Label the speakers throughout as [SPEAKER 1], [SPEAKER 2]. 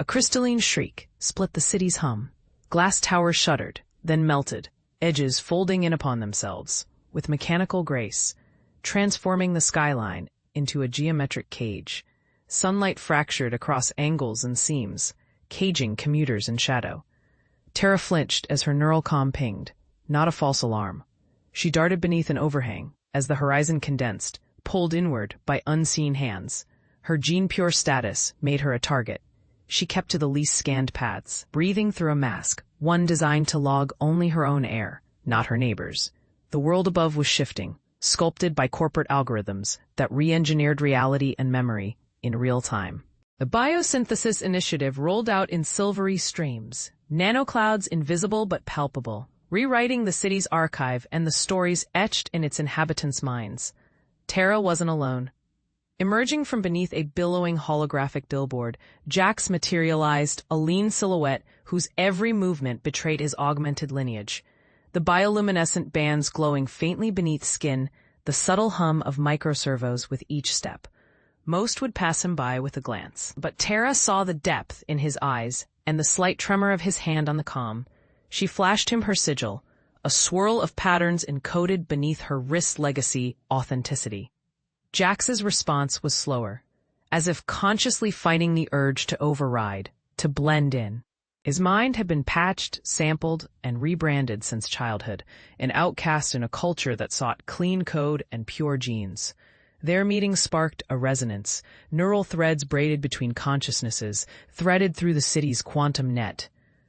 [SPEAKER 1] A crystalline shriek split the city's hum. Glass towers shuddered, then melted, edges folding in upon themselves, with mechanical grace, transforming the skyline into a geometric cage. Sunlight fractured across angles and seams, caging commuters in shadow. Tara flinched as her neural comm pinged, not a false alarm. She darted beneath an overhang, as the horizon condensed, pulled inward by unseen hands. Her gene-pure status made her a target. She kept to the least scanned paths, breathing through a mask, one designed to log only her own air, not her neighbors. The world above was shifting, sculpted by corporate algorithms that re-engineered reality and memory in real time. The Biosynthesis Initiative rolled out in silvery streams, nanoclouds invisible but palpable, rewriting the city's archive and the stories etched in its inhabitants' minds. Tara wasn't alone. Emerging from beneath a billowing holographic billboard, Jax materialized, a lean silhouette whose every movement betrayed his augmented lineage. The bioluminescent bands glowing faintly beneath skin, the subtle hum of microservos with each step. Most would pass him by with a glance, but Tara saw the depth in his eyes and the slight tremor of his hand on the comm. She flashed him her sigil, a swirl of patterns encoded beneath her wrist's legacy, authenticity. Jax's response was slower, as if consciously fighting the urge to override, to blend in. His mind had been patched, sampled, and rebranded since childhood, an outcast in a culture that sought clean code and pure genes. Their meeting sparked a resonance, neural threads braided between consciousnesses, threaded through the city's quantum net.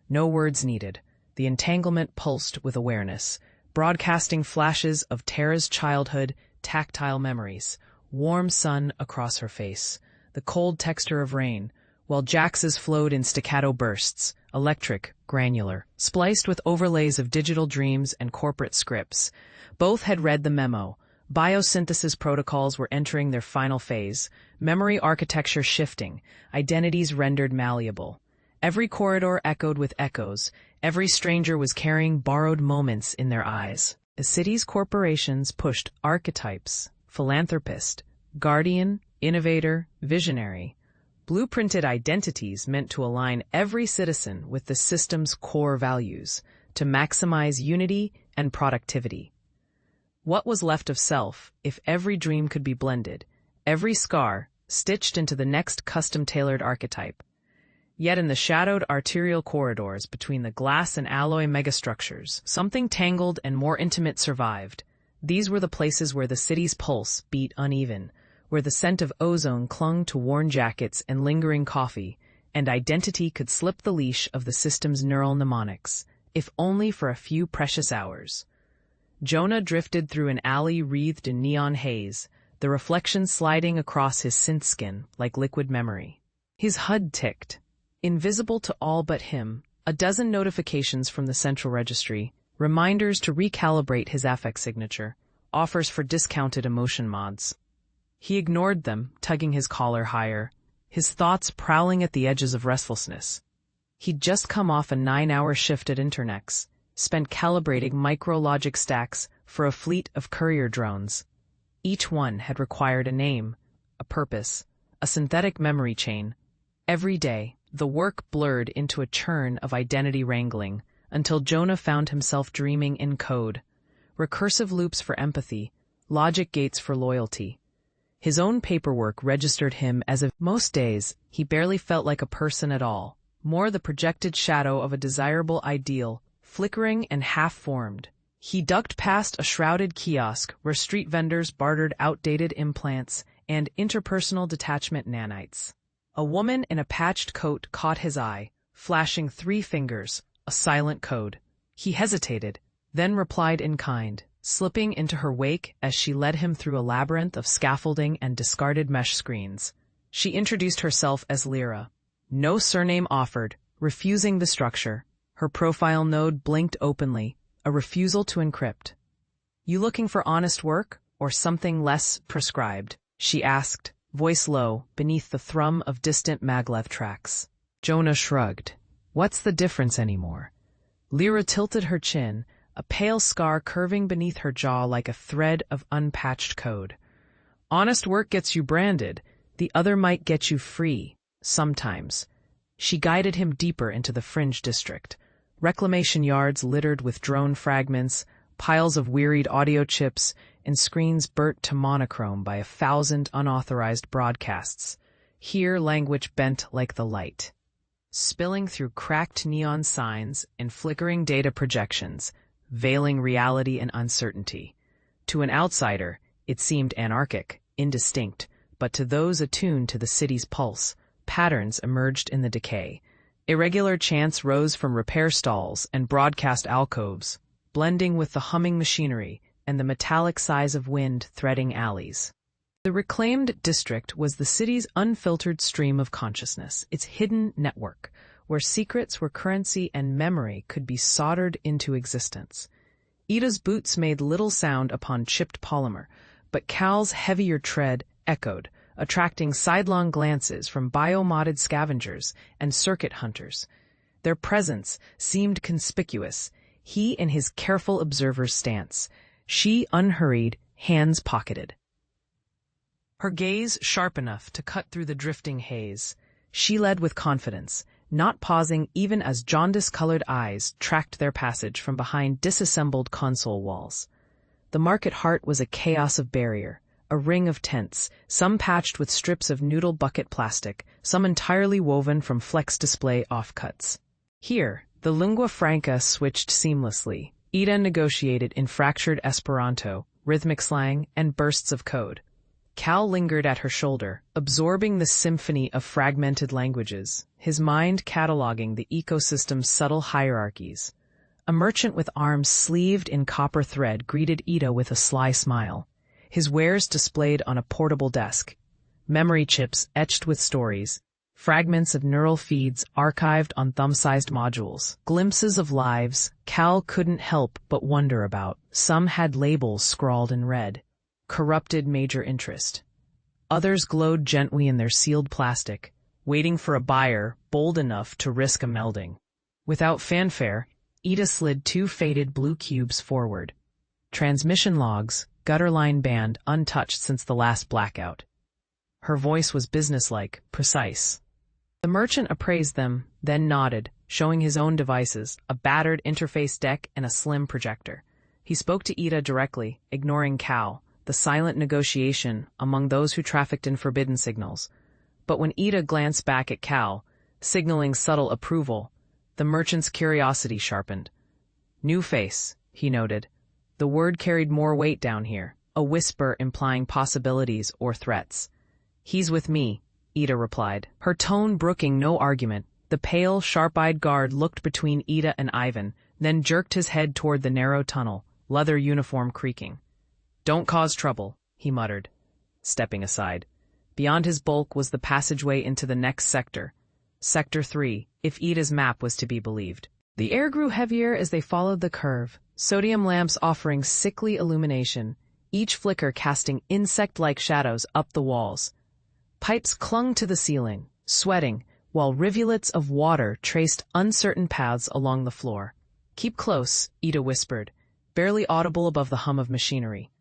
[SPEAKER 1] No words needed. The entanglement pulsed with awareness, broadcasting flashes of Tara's childhood, tactile memories. Warm sun across her face, the cold texture of rain, while Jax's flowed in staccato bursts, electric, granular, spliced with overlays of digital dreams and corporate scripts. Both had read the memo. Biosynthesis protocols were entering their final phase, memory architecture shifting, identities rendered malleable. Every corridor echoed with echoes, every stranger was carrying borrowed moments in their eyes. The city's corporations pushed archetypes, philanthropist, guardian, innovator, visionary. Blueprinted identities meant to align every citizen with the system's core values, to maximize unity and productivity. What was left of self if every dream could be blended, every scar stitched into the next custom-tailored archetype? Yet in the shadowed arterial corridors between the glass and alloy megastructures, something tangled and more intimate survived. These were the places where the city's pulse beat uneven, where the scent of ozone clung to worn jackets and lingering coffee, and identity could slip the leash of the system's neural mnemonics, if only for a few precious hours. Jonah drifted through an alley wreathed in neon haze, the reflections sliding across his synth skin like liquid memory. His HUD ticked. Invisible to all but him, a dozen notifications from the central registry, reminders to recalibrate his affect signature, offers for discounted emotion mods. He ignored them, tugging his collar higher, his thoughts prowling at the edges of restlessness. He'd just come off a 9-hour shift at Internex, spent calibrating micro-logic stacks for a fleet of courier drones. Each one had required a name, a purpose, a synthetic memory chain. Every day, the work blurred into a churn of identity wrangling, until Jonah found himself dreaming in code. Recursive loops for empathy, logic gates for loyalty. His own paperwork registered him as if most days he barely felt like a person at all, more the projected shadow of a desirable ideal, flickering and half-formed. He ducked past a shrouded kiosk where street vendors bartered outdated implants and interpersonal detachment nanites. A woman in a patched coat caught his eye, flashing 3 fingers, a silent code. He hesitated, then replied in kind, slipping into her wake as she led him through a labyrinth of scaffolding and discarded mesh screens. She introduced herself as Lyra. No surname offered, refusing the structure. Her profile node blinked openly, a refusal to encrypt. "You looking for honest work, or something less prescribed?" she asked, voice low, beneath the thrum of distant maglev tracks. Jonah shrugged. What's the difference anymore? Lyra tilted her chin, a pale scar curving beneath her jaw like a thread of unpatched code. Honest work gets you branded, the other might get you free, sometimes. She guided him deeper into the fringe district. Reclamation yards littered with drone fragments, piles of wearied audio chips, and screens burnt to monochrome by 1,000 unauthorized broadcasts. Here language bent like the light, spilling through cracked neon signs and flickering data projections, veiling reality and uncertainty. To an outsider, it seemed anarchic, indistinct, but to those attuned to the city's pulse, patterns emerged in the decay. Irregular chants rose from repair stalls and broadcast alcoves, blending with the humming machinery and the metallic sighs of wind threading alleys. The reclaimed district was the city's unfiltered stream of consciousness, its hidden network, where secrets were currency and memory could be soldered into existence. Ida's boots made little sound upon chipped polymer, but Cal's heavier tread echoed, attracting sidelong glances from biomodded scavengers and circuit hunters. Their presence seemed conspicuous, he in his careful observer's stance, she unhurried, hands pocketed. Her gaze sharp enough to cut through the drifting haze. She led with confidence, not pausing even as jaundice-colored eyes tracked their passage from behind disassembled console walls. The market heart was a chaos of barrier, a ring of tents, some patched with strips of noodle bucket plastic, some entirely woven from flex display offcuts. Here, the lingua franca switched seamlessly. Ida negotiated in fractured Esperanto, rhythmic slang, and bursts of code. Cal lingered at her shoulder, absorbing the symphony of fragmented languages, his mind cataloging the ecosystem's subtle hierarchies. A merchant with arms sleeved in copper thread greeted Ida with a sly smile, his wares displayed on a portable desk. Memory chips etched with stories, fragments of neural feeds archived on thumb-sized modules, glimpses of lives Cal couldn't help but wonder about. Some had labels scrawled in red. Corrupted major interest. Others glowed gently in their sealed plastic, waiting for a buyer bold enough to risk a melding. Without fanfare, Ida slid 2 faded blue cubes forward. Transmission logs, gutter line band untouched since the last blackout. Her voice was businesslike, precise. The merchant appraised them, then nodded, showing his own devices, a battered interface deck and a slim projector. He spoke to Ida directly, ignoring Cal, the silent negotiation among those who trafficked in forbidden signals. But when Ida glanced back at Cal, signaling subtle approval, the merchant's curiosity sharpened. New face, he noted. The word carried more weight down here, a whisper implying possibilities or threats. He's with me, Ida replied, her tone brooking no argument. The pale, sharp-eyed guard looked between Ida and Ivan, then jerked his head toward the narrow tunnel, leather uniform creaking. Don't cause trouble, he muttered, stepping aside. Beyond his bulk was the passageway into the next sector. Sector 3, if Ida's map was to be believed. The air grew heavier as they followed the curve, sodium lamps offering sickly illumination, each flicker casting insect-like shadows up the walls. Pipes clung to the ceiling, sweating, while rivulets of water traced uncertain paths along the floor. Keep close, Ida whispered, barely audible above the hum of machinery.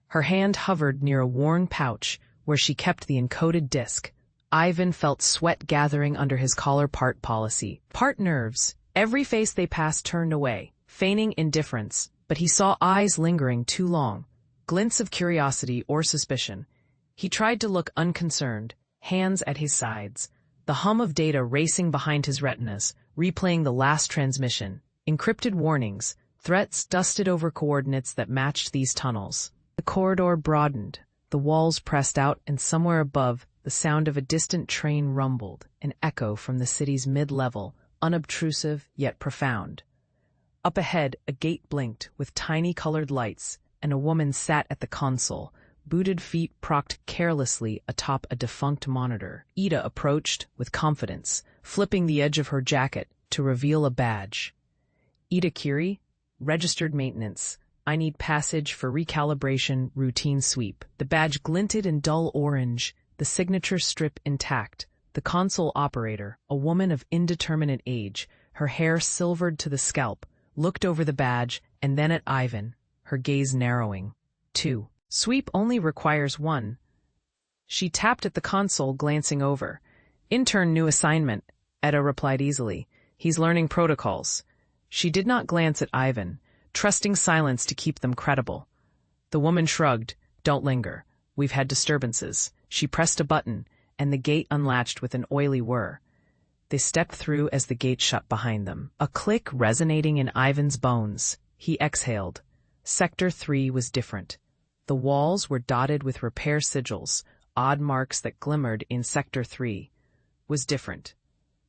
[SPEAKER 1] Her hand hovered near a worn pouch where she kept the encoded disk. Ivan felt sweat gathering under his collar part policy, part nerves. Every face they passed turned away, feigning indifference, but he saw eyes lingering too long, glints of curiosity or suspicion. He tried to look unconcerned, hands at his sides, the hum of data racing behind his retinas, replaying the last transmission, encrypted warnings, threats dusted over coordinates that matched these tunnels. The corridor broadened, the walls pressed out, and somewhere above, the sound of a distant train rumbled, an echo from the city's mid-level, unobtrusive yet profound. Up ahead, a gate blinked with tiny colored lights, and a woman sat at the console, booted feet propped carelessly atop a defunct monitor. Ida approached with confidence, flipping the edge of her jacket to reveal a badge. Ida Curie, registered maintenance. I need passage for recalibration routine sweep. The badge glinted in dull orange, the signature strip intact. The console operator, a woman of indeterminate age, her hair silvered to the scalp, looked over the badge and then at Ivan, her gaze narrowing. 2. Sweep only requires 1. She tapped at the console, glancing over. Intern new assignment. Etta replied easily. He's learning protocols. She did not glance at Ivan, trusting silence to keep them credible. The woman shrugged. Don't linger. We've had disturbances. She pressed a button, and the gate unlatched with an oily whir. They stepped through as the gate shut behind them. A click resonating in Ivan's bones. He exhaled. Sector 3 was different. The walls were dotted with repair sigils, odd marks that glimmered in Sector 3. Was different.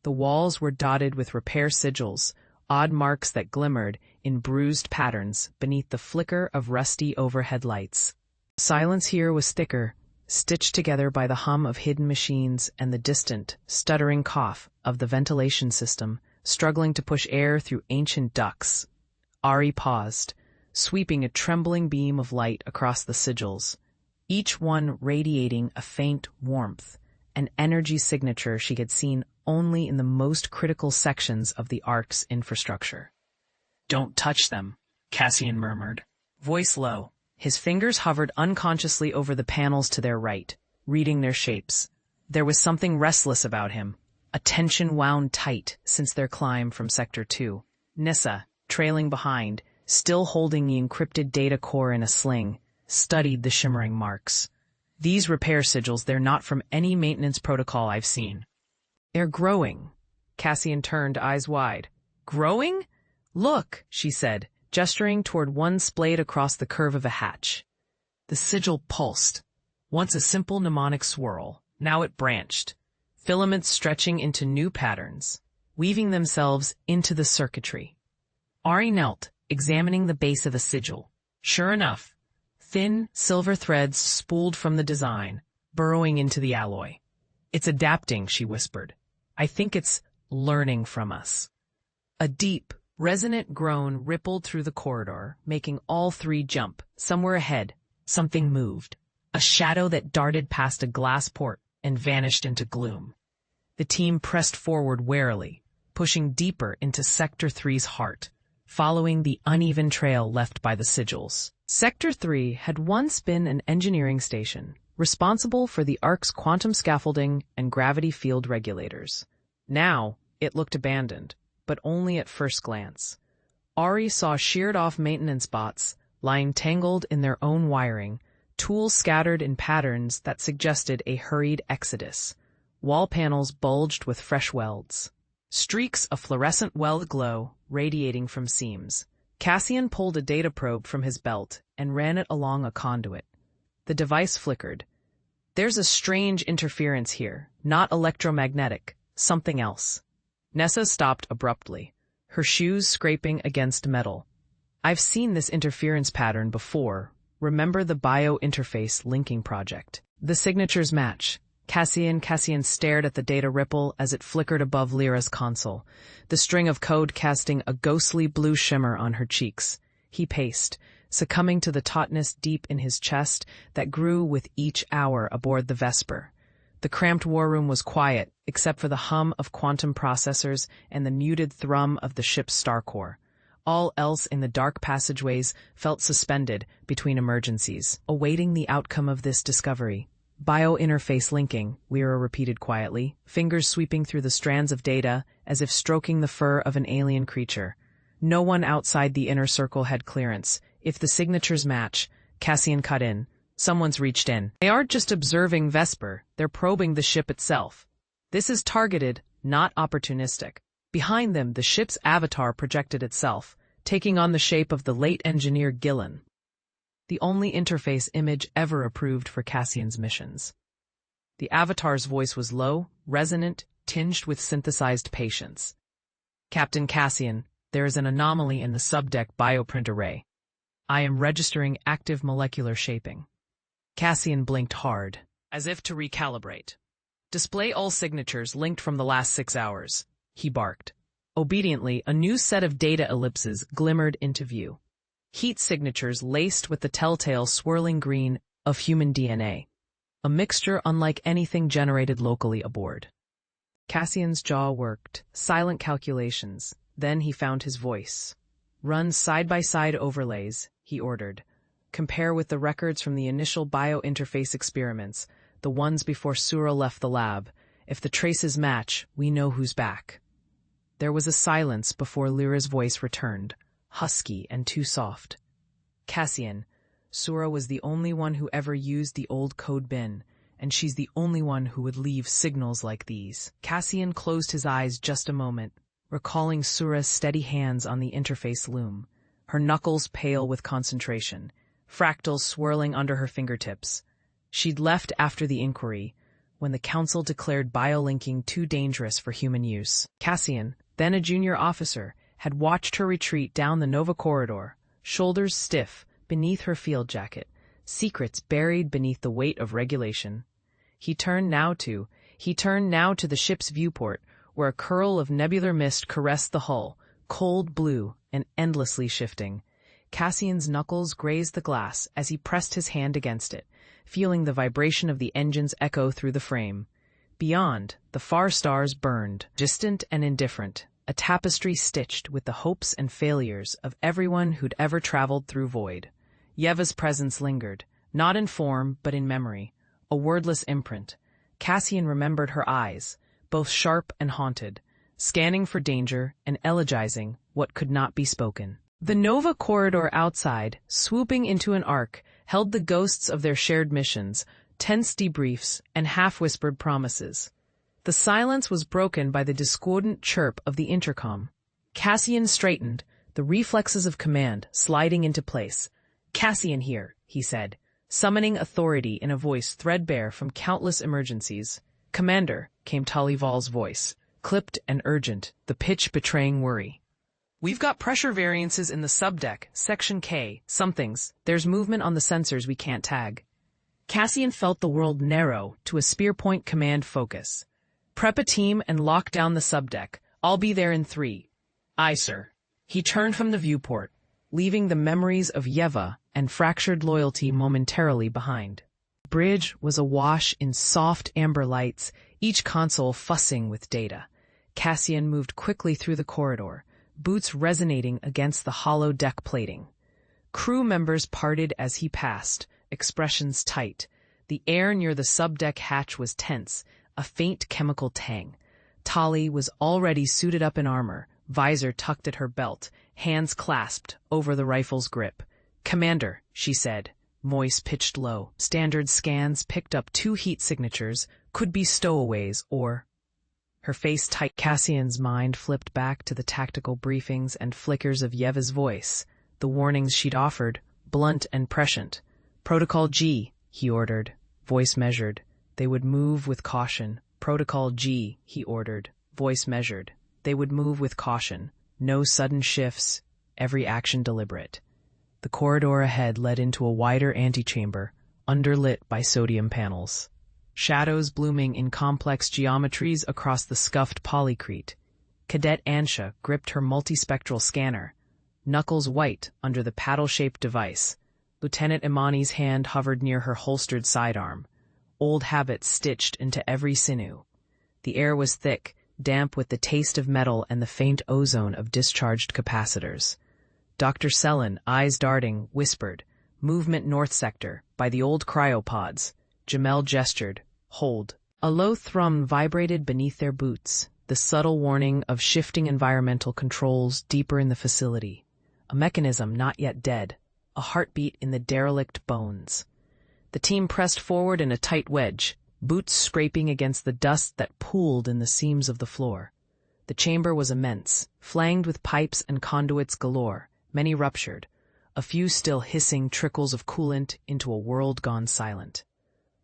[SPEAKER 1] The walls were dotted with repair sigils, odd marks that glimmered in bruised patterns beneath the flicker of rusty overhead lights. Silence here was thicker, stitched together by the hum of hidden machines and the distant, stuttering cough of the ventilation system, struggling to push air through ancient ducts. Ari paused, sweeping a trembling beam of light across the sigils, each one radiating a faint warmth, an energy signature she had seen only in the most critical sections of the Ark's infrastructure. "Don't touch them," Cassian murmured, voice low. His fingers hovered unconsciously over the panels to their right, reading their shapes. There was something restless about him, a tension wound tight since their climb from Sector 2. Nissa, trailing behind, still holding the encrypted data core in a sling, studied the shimmering marks. "These repair sigils, they're not from any maintenance protocol I've seen." "They're growing." Cassian turned, eyes wide. "Growing? Look," she said, gesturing toward one splayed across the curve of a hatch. The sigil pulsed. Once a simple mnemonic swirl, now it branched, filaments stretching into new patterns, weaving themselves into the circuitry. Ari knelt, examining the base of a sigil. Sure enough, thin, silver threads spooled from the design, burrowing into the alloy. "It's adapting," she whispered. "I think it's learning from us." A deep, resonant groan rippled through the corridor, making all three jump. Somewhere ahead, something moved. A shadow that darted past a glass port and vanished into gloom. The team pressed forward warily, pushing deeper into Sector 3's heart, following the uneven trail left by the sigils. Sector 3 had once been an engineering station, responsible for the Ark's quantum scaffolding and gravity field regulators. Now, it looked abandoned, but only at first glance. Ari saw sheared-off maintenance bots lying tangled in their own wiring, tools scattered in patterns that suggested a hurried exodus. Wall panels bulged with fresh welds. Streaks of fluorescent weld glow radiating from seams. Cassian pulled a data probe from his belt and ran it along a conduit. The device flickered. "There's a strange interference here, not electromagnetic, something else." Nessa stopped abruptly, her shoes scraping against metal. "I've seen this interference pattern before. Remember the bio-interface linking project? The signatures match." Cassian stared at the data ripple as it flickered above Lyra's console, the string of code casting a ghostly blue shimmer on her cheeks. He paced, succumbing to the tautness deep in his chest that grew with each hour aboard the Vesper. The cramped war room was quiet, except for the hum of quantum processors and the muted thrum of the ship's star core. All else in the dark passageways felt suspended between emergencies, awaiting the outcome of this discovery. "Bio-interface linking," Lyra repeated quietly, fingers sweeping through the strands of data as if stroking the fur of an alien creature. No one outside the inner circle had clearance. If the signatures match, Cassian cut in. Someone's reached in. "They aren't just observing Vesper, they're probing the ship itself. This is targeted, not opportunistic." Behind them, the ship's avatar projected itself, taking on the shape of the late engineer Gillen, the only interface image ever approved for Cassian's missions. The avatar's voice was low, resonant, tinged with synthesized patience. "Captain Cassian, there is an anomaly in the subdeck bioprint array. I am registering active molecular shaping." Cassian blinked hard, as if to recalibrate. "Display all signatures linked from the last 6 hours," he barked. Obediently, a new set of data ellipses glimmered into view. Heat signatures laced with the telltale swirling green of human DNA, a mixture unlike anything generated locally aboard. Cassian's jaw worked, silent calculations. Then he found his voice. "Run side-by-side overlays," he ordered. "Compare with the records from the initial bio-interface experiments, the ones before Sura left the lab, If the traces match, we know who's back. There was a silence before Lyra's voice returned, husky and too soft. Cassian, Sura was the only one who ever used the old code bin, and she's the only one who would leave signals like these. Cassian closed his eyes just a moment, recalling Sura's steady hands on the interface loom, her knuckles pale with concentration, fractals swirling under her fingertips. She'd left after the inquiry, when the council declared biolinking too dangerous for human use. Cassian, then a junior officer, had watched her retreat down the Nova corridor, shoulders stiff beneath her field jacket, secrets buried beneath the weight of regulation. He turned now to the ship's viewport, where a curl of nebular mist caressed the hull, cold blue and endlessly shifting. Cassian's knuckles grazed the glass as he pressed his hand against it, feeling the vibration of the engines echo through the frame. Beyond, the far stars burned, distant and indifferent, a tapestry stitched with the hopes and failures of everyone who'd ever traveled through void. Yeva's presence lingered, not in form but in memory, a wordless imprint. Cassian remembered her eyes, both sharp and haunted, scanning for danger and elegizing what could not be spoken. The Nova corridor outside, swooping into an arc, held the ghosts of their shared missions, tense debriefs, and half-whispered promises. The silence was broken by the discordant chirp of the intercom. Cassian straightened, the reflexes of command sliding into place. "Cassian here," he said, summoning authority in a voice threadbare from countless emergencies. "Commander," came Talival's voice, clipped and urgent, the pitch betraying worry. "We've got pressure variances in the subdeck, Section K, somethings. There's movement on the sensors we can't tag." Cassian felt the world narrow to a spearpoint command focus. "Prep a team and lock down the subdeck. I'll be there in 3. "Aye, sir." He turned from the viewport, leaving the memories of Yeva and fractured loyalty momentarily behind. The bridge was awash in soft amber lights, each console fussing with data. Cassian moved quickly through the corridor, boots resonating against the hollow deck plating. Crew members parted as he passed, expressions tight. The air near the subdeck hatch was tense, a faint chemical tang. Tali was already suited up in armor, visor tucked at her belt, hands clasped over the rifle's grip. "Commander," she said, voice pitched low. Standard scans picked up 2 heat signatures, could be stowaways or... Her face tight. Cassian's mind flipped back to the tactical briefings and flickers of Yeva's voice, the warnings she'd offered, blunt and prescient. "Protocol G," he ordered, voice measured. They would move with caution. "Protocol G," he ordered, voice measured. They would move with caution. No sudden shifts, every action deliberate. The corridor ahead led into a wider antechamber, underlit by sodium panels. Shadows blooming in complex geometries across the scuffed polycrete. Cadet Ansha gripped her multispectral scanner, knuckles white under the paddle-shaped device. Lieutenant Imani's hand hovered near her holstered sidearm, old habits stitched into every sinew. The air was thick, damp with the taste of metal and the faint ozone of discharged capacitors. Dr. Sellen, eyes darting, whispered, "Movement north sector, by the old cryopods." Jamel gestured, "Hold." A low thrum vibrated beneath their boots, the subtle warning of shifting environmental controls deeper in the facility. A mechanism not yet dead, a heartbeat in the derelict bones. The team pressed forward in a tight wedge, boots scraping against the dust that pooled in the seams of the floor. The chamber was immense, flanged with pipes and conduits galore, many ruptured, a few still hissing trickles of coolant into a world gone silent.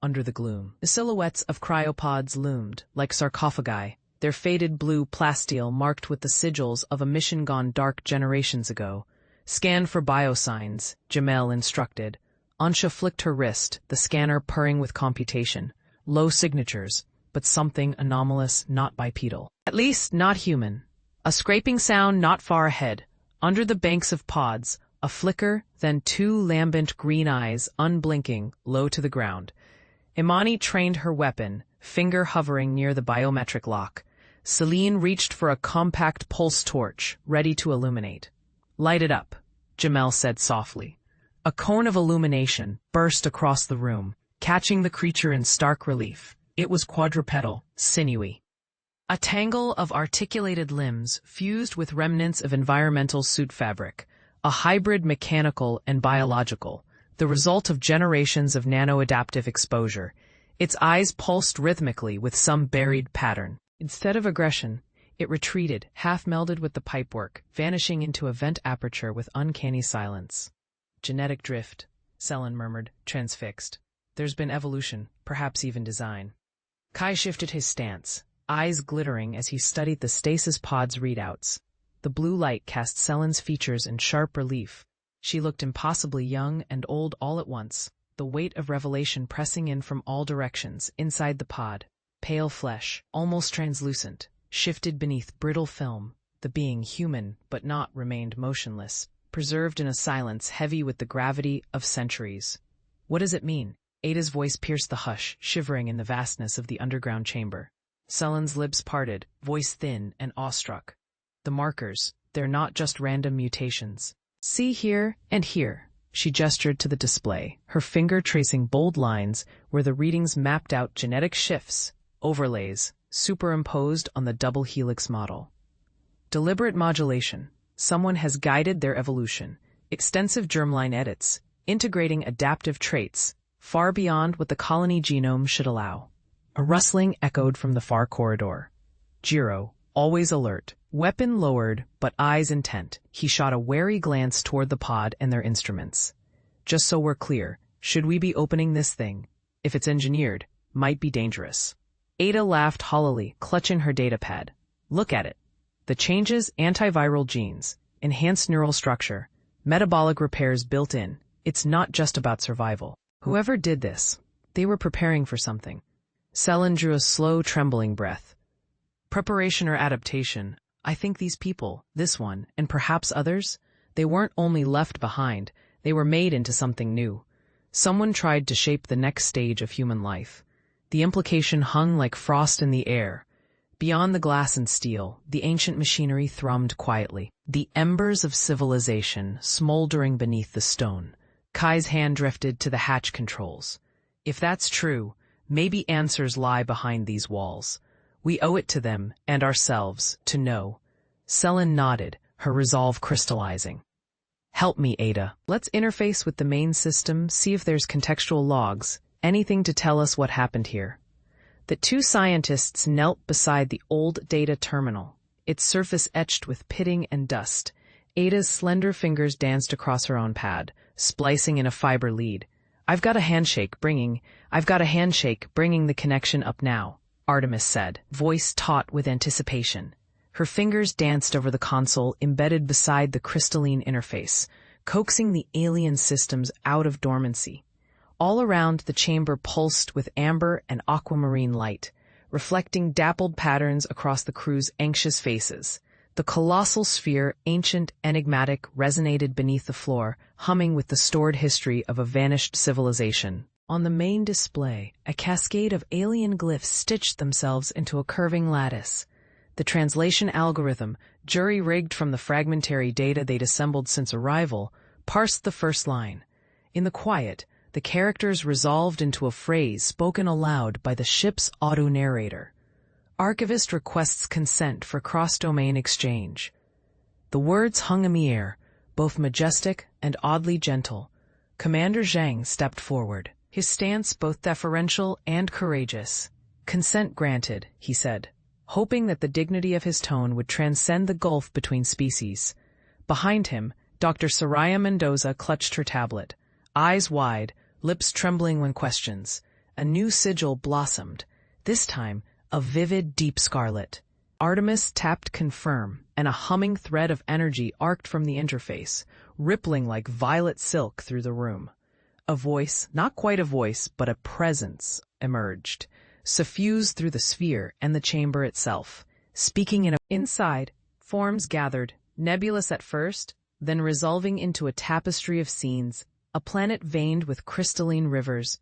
[SPEAKER 1] Under the gloom, the silhouettes of cryopods loomed, like sarcophagi, their faded blue plasteel marked with the sigils of a mission gone dark generations ago. "Scan for biosigns," Jamel instructed. Ansha flicked her wrist, the scanner purring with computation. Low signatures, but something anomalous, not bipedal. At least, not human. A scraping sound not far ahead. Under the banks of pods, a flicker, then 2 lambent green eyes, unblinking, low to the ground. Imani trained her weapon, finger hovering near the biometric lock. Celine reached for a compact pulse torch, ready to illuminate. "Light it up," Jamel said softly. A cone of illumination burst across the room, catching the creature in stark relief. It was quadrupedal, sinewy. A tangle of articulated limbs fused with remnants of environmental suit fabric, a hybrid mechanical and biological, the result of generations of nano-adaptive exposure. Its eyes pulsed rhythmically with some buried pattern. Instead of aggression, it retreated, half-melded with the pipework, vanishing into a vent aperture with uncanny silence. Genetic drift, Selen murmured, transfixed. There's been evolution, perhaps even design. Kai shifted his stance, eyes glittering as he studied the stasis pod's readouts. The blue light cast Selen's features in sharp relief. She looked impossibly young and old all at once, the weight of revelation pressing in from all directions inside the pod. Pale flesh, almost translucent, shifted beneath brittle film. The being, human but not, remained motionless, preserved in a silence heavy with the gravity of centuries. What does it mean? Ada's voice pierced the hush, shivering in the vastness of the underground chamber. Selen's lips parted, voice thin and awestruck. The markers, they're not just random mutations. See here and here. She gestured to the display, her finger tracing bold lines where the readings mapped out genetic shifts, overlays, superimposed on the double helix model. Deliberate modulation. Someone has guided their evolution. Extensive germline edits, integrating adaptive traits, far beyond what the colony genome should allow. A rustling echoed from the far corridor. Jiro, always alert, weapon lowered but eyes intent, he shot a wary glance toward the pod and their instruments. Just so we're clear, should we be opening this thing? If it's engineered, might be dangerous. Ada laughed hollowly, clutching her datapad. Look at it. The changes, antiviral genes, enhanced neural structure, metabolic repairs built in. It's not just about survival. Whoever did this, they were preparing for something. Selen drew a slow, trembling breath. Preparation or adaptation, I think these people, this one, and perhaps others, they weren't only left behind, they were made into something new. Someone tried to shape the next stage of human life. The implication hung like frost in the air. Beyond the glass and steel, the ancient machinery thrummed quietly, the embers of civilization smoldering beneath the stone. Kai's hand drifted to the hatch controls. If that's true, maybe answers lie behind these walls. We owe it to them, and ourselves, to know. Selen nodded, her resolve crystallizing. Help me, Ada. Let's interface with the main system, see if there's contextual logs, anything to tell us what happened here. The two scientists knelt beside the old data terminal, its surface etched with pitting and dust. Ada's slender fingers danced across her own pad, splicing in a fiber lead. I've got a handshake bringing the connection up now, Artemis said, voice taut with anticipation. Her fingers danced over the console embedded beside the crystalline interface, coaxing the alien systems out of dormancy. All around, the chamber pulsed with amber and aquamarine light, reflecting dappled patterns across the crew's anxious faces. The colossal sphere, ancient, enigmatic, resonated beneath the floor, humming with the stored history of a vanished civilization. On the main display, a cascade of alien glyphs stitched themselves into a curving lattice. The translation algorithm, jury-rigged from the fragmentary data they'd assembled since arrival, parsed the first line. In the quiet, the characters resolved into a phrase spoken aloud by the ship's auto-narrator. Archivist requests consent for cross-domain exchange. The words hung in the air, both majestic and oddly gentle. Commander Zhang stepped forward, his stance both deferential and courageous. Consent granted, he said, hoping that the dignity of his tone would transcend the gulf between species. Behind him, Dr. Soraya Mendoza clutched her tablet, eyes wide, lips trembling when questions. A new sigil blossomed, this time a vivid deep scarlet. Artemis tapped confirm, and a humming thread of energy arced from the interface, rippling like violet silk through the room. A voice, not quite a voice, but a presence, emerged, suffused through the sphere and the chamber itself, speaking in a... Inside, forms gathered, nebulous at first, then resolving into a tapestry of scenes, a planet veined with crystalline rivers,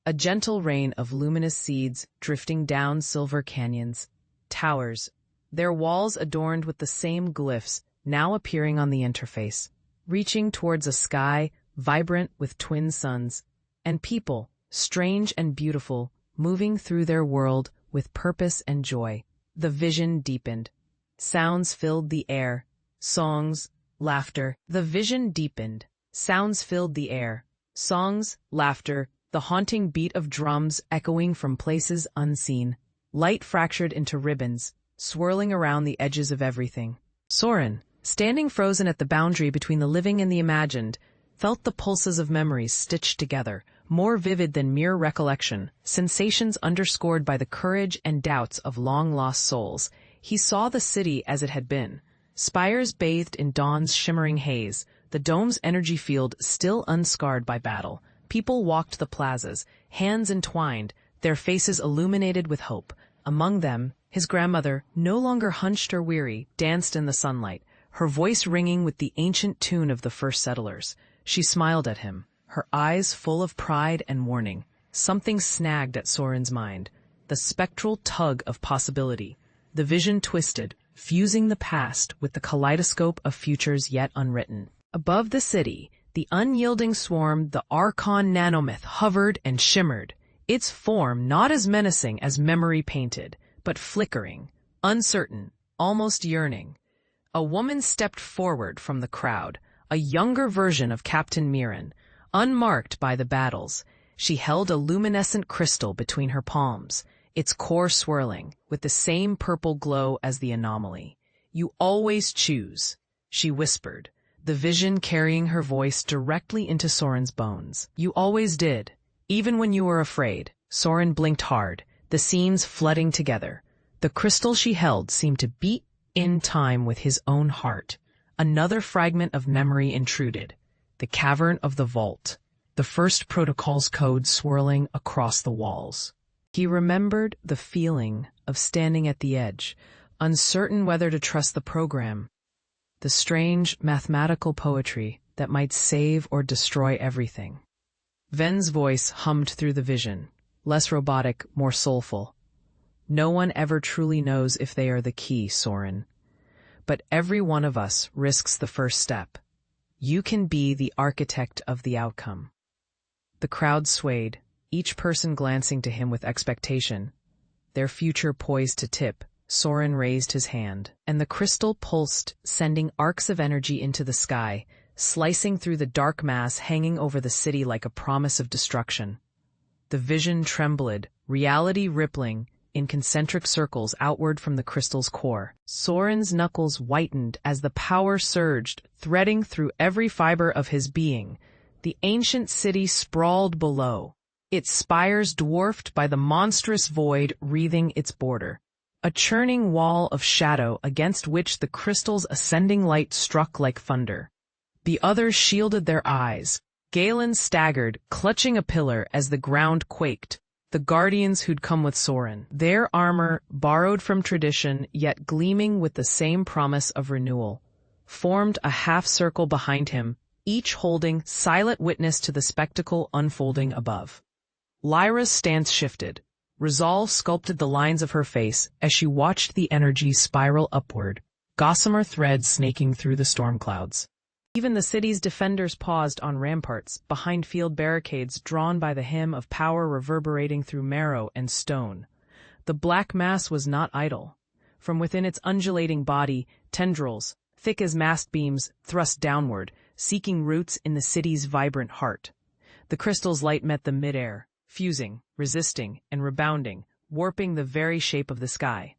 [SPEAKER 1] a gentle rain of luminous seeds drifting down silver canyons, towers, their walls adorned with the same glyphs now appearing on the interface, reaching towards a sky vibrant with twin suns, and people, strange and beautiful, moving through their world with purpose and joy. The vision deepened. Sounds filled the air. Songs, laughter. The vision deepened. Sounds filled the air. Songs, laughter, the haunting beat of drums echoing from places unseen. Light fractured into ribbons, swirling around the edges of everything. Soren, standing frozen at the boundary between the living and the imagined, felt the pulses of memories stitched together, more vivid than mere recollection, sensations underscored by the courage and doubts of long-lost souls. He saw the city as it had been, spires bathed in dawn's shimmering haze, the dome's energy field still unscarred by battle. People walked the plazas, hands entwined, their faces illuminated with hope. Among them, his grandmother, no longer hunched or weary, danced in the sunlight, her voice ringing with the ancient tune of the first settlers. She smiled at him, her eyes full of pride and warning. Something snagged at Soren's mind, the spectral tug of possibility. The vision twisted, fusing the past with the kaleidoscope of futures yet unwritten. Above the city, the unyielding swarm, the Archon nanomyth, hovered and shimmered, its form not as menacing as memory painted, but flickering, uncertain, almost yearning. A woman stepped forward from the crowd, a younger version of Captain Mirren, unmarked by the battles. She held a luminescent crystal between her palms, its core swirling, with the same purple glow as the anomaly. "You always choose," she whispered, the vision carrying her voice directly into Soren's bones. "You always did, even when you were afraid." Soren blinked hard, the scenes flooding together. The crystal she held seemed to beat in time with his own heart. Another fragment of memory intruded, the cavern of the vault, the first protocol's code swirling across the walls. He remembered the feeling of standing at the edge, uncertain whether to trust the program, the strange mathematical poetry that might save or destroy everything. Ven's voice hummed through the vision, less robotic, more soulful. "No one ever truly knows if they are the key, Soren. But every one of us risks the first step. You can be the architect of the outcome." The crowd swayed, each person glancing to him with expectation. Their future poised to tip. Soren raised his hand, and the crystal pulsed, sending arcs of energy into the sky, slicing through the dark mass hanging over the city like a promise of destruction. The vision trembled, reality rippling, in concentric circles outward from the crystal's core. Soren's knuckles whitened as the power surged, threading through every fiber of his being. The ancient city sprawled below, its spires dwarfed by the monstrous void wreathing its border. A churning wall of shadow against which the crystal's ascending light struck like thunder. The others shielded their eyes. Galen staggered, clutching a pillar as the ground quaked. The guardians who'd come with Soren, their armor borrowed from tradition yet gleaming with the same promise of renewal, formed a half-circle behind him, each holding silent witness to the spectacle unfolding above. Lyra's stance shifted. Resolve sculpted the lines of her face as she watched the energy spiral upward, gossamer threads snaking through the storm clouds. Even the city's defenders paused on ramparts, behind field barricades drawn by the hymn of power reverberating through marrow and stone. The black mass was not idle. From within its undulating body, tendrils, thick as mast beams, thrust downward, seeking roots in the city's vibrant heart. The crystal's light met the midair, fusing, resisting, and rebounding, warping the very shape of the sky.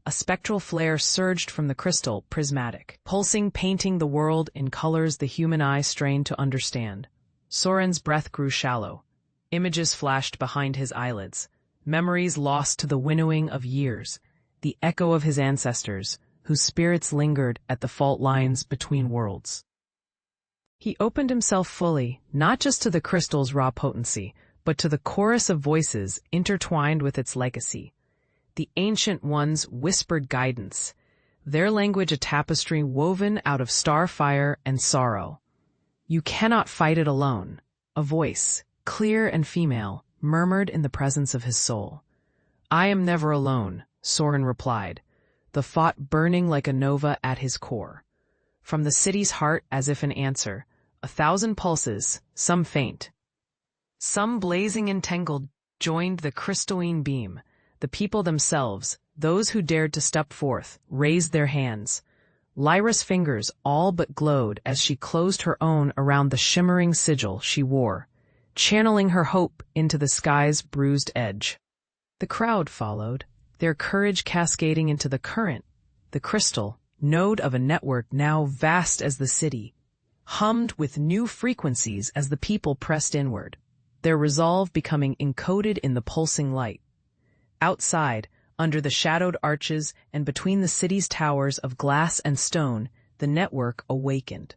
[SPEAKER 1] A spectral flare surged from the crystal, prismatic, pulsing, painting the world in colors the human eye strained to understand. Soren's breath grew shallow. Images flashed behind his eyelids, memories lost to the winnowing of years, the echo of his ancestors, whose spirits lingered at the fault lines between worlds. He opened himself fully, not just to the crystal's raw potency, but to the chorus of voices intertwined with its legacy. The Ancient Ones whispered guidance, their language a tapestry woven out of star fire and sorrow. "You cannot fight it alone," a voice, clear and female, murmured in the presence of his soul. "I am never alone," Soren replied, the thought burning like a nova at his core. From the city's heart, as if an answer, 1,000 pulses, some faint, some blazing entangled, joined the crystalline beam. The people themselves, those who dared to step forth, raised their hands. Lyra's fingers all but glowed as she closed her own around the shimmering sigil she wore, channeling her hope into the sky's bruised edge. The crowd followed, their courage cascading into the current. The crystal, node of a network now vast as the city, hummed with new frequencies as the people pressed inward, their resolve becoming encoded in the pulsing light. Outside, under the shadowed arches and between the city's towers of glass and stone, the network awakened.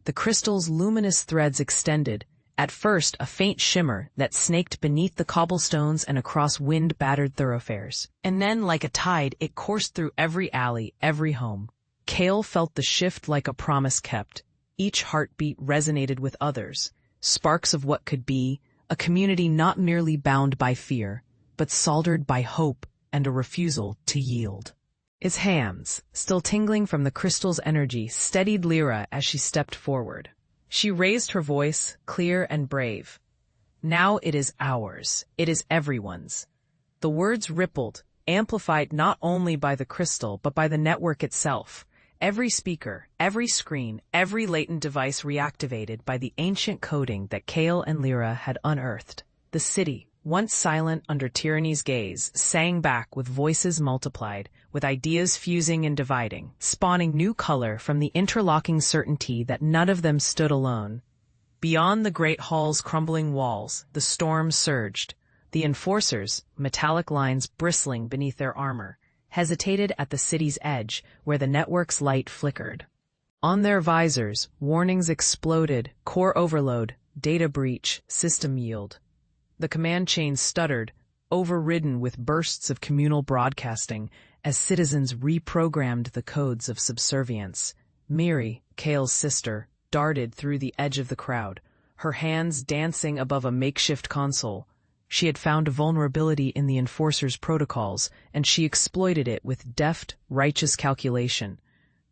[SPEAKER 1] The crystal's luminous threads extended, at first a faint shimmer that snaked beneath the cobblestones and across wind-battered thoroughfares. And then, like a tide, it coursed through every alley, every home. Cale felt the shift like a promise kept. Each heartbeat resonated with others, sparks of what could be, a community not merely bound by fear, but soldered by hope and a refusal to yield. His hands, still tingling from the crystal's energy, steadied Lyra as she stepped forward. She raised her voice, clear and brave. Now it is ours. It is everyone's. The words rippled, amplified not only by the crystal but by the network itself. Every speaker, every screen, every latent device reactivated by the ancient coding that Cale and Lyra had unearthed. The city, once silent under tyranny's gaze, sang back with voices multiplied, with ideas fusing and dividing, spawning new color from the interlocking certainty that none of them stood alone. Beyond the great hall's crumbling walls, the storm surged. The enforcers, metallic lines bristling beneath their armor, hesitated at the city's edge where the network's light flickered. On their visors, warnings exploded: core overload, data breach, system yield. The command chain stuttered, overridden with bursts of communal broadcasting, as citizens reprogrammed the codes of subservience. Miri, Cale's sister, darted through the edge of the crowd, her hands dancing above a makeshift console. She had found a vulnerability in the Enforcer's protocols, and she exploited it with deft, righteous calculation.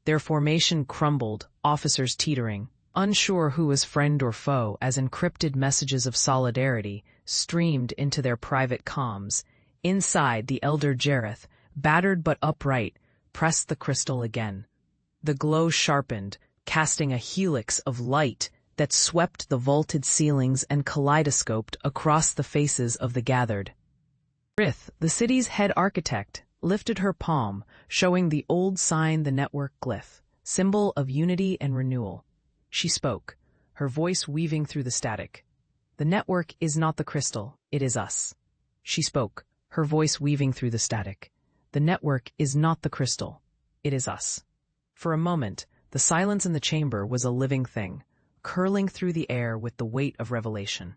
[SPEAKER 1] Their formation crumbled, officers teetering, unsure who was friend or foe, as encrypted messages of solidarity streamed into their private comms. Inside, the elder Jareth, battered but upright, pressed the crystal again. The glow sharpened, casting a helix of light that swept the vaulted ceilings and kaleidoscoped across the faces of the gathered. Rith, the city's head architect, lifted her palm, showing the old sign, the network glyph, symbol of unity and renewal. She spoke, her voice weaving through the static. The network is not the crystal, it is us. She spoke, her voice weaving through the static. The network is not the crystal, it is us. For a moment, the silence in the chamber was a living thing, curling through the air with the weight of revelation.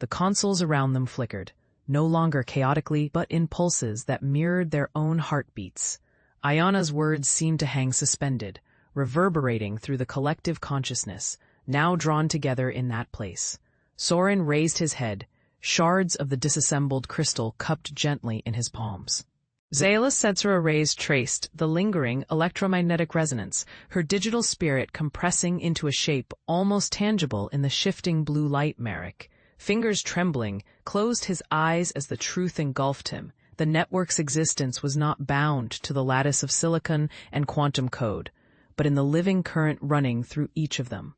[SPEAKER 1] The consoles around them flickered, no longer chaotically but in pulses that mirrored their own heartbeats. Ayana's words seemed to hang suspended, reverberating through the collective consciousness, now drawn together in that place. Soren raised his head, shards of the disassembled crystal cupped gently in his palms. Zayla's sensor arrays traced the lingering electromagnetic resonance, her digital spirit compressing into a shape almost tangible in the shifting blue light. Merrick, fingers trembling, closed his eyes as the truth engulfed him. The network's existence was not bound to the lattice of silicon and quantum code, but in the living current running through each of them.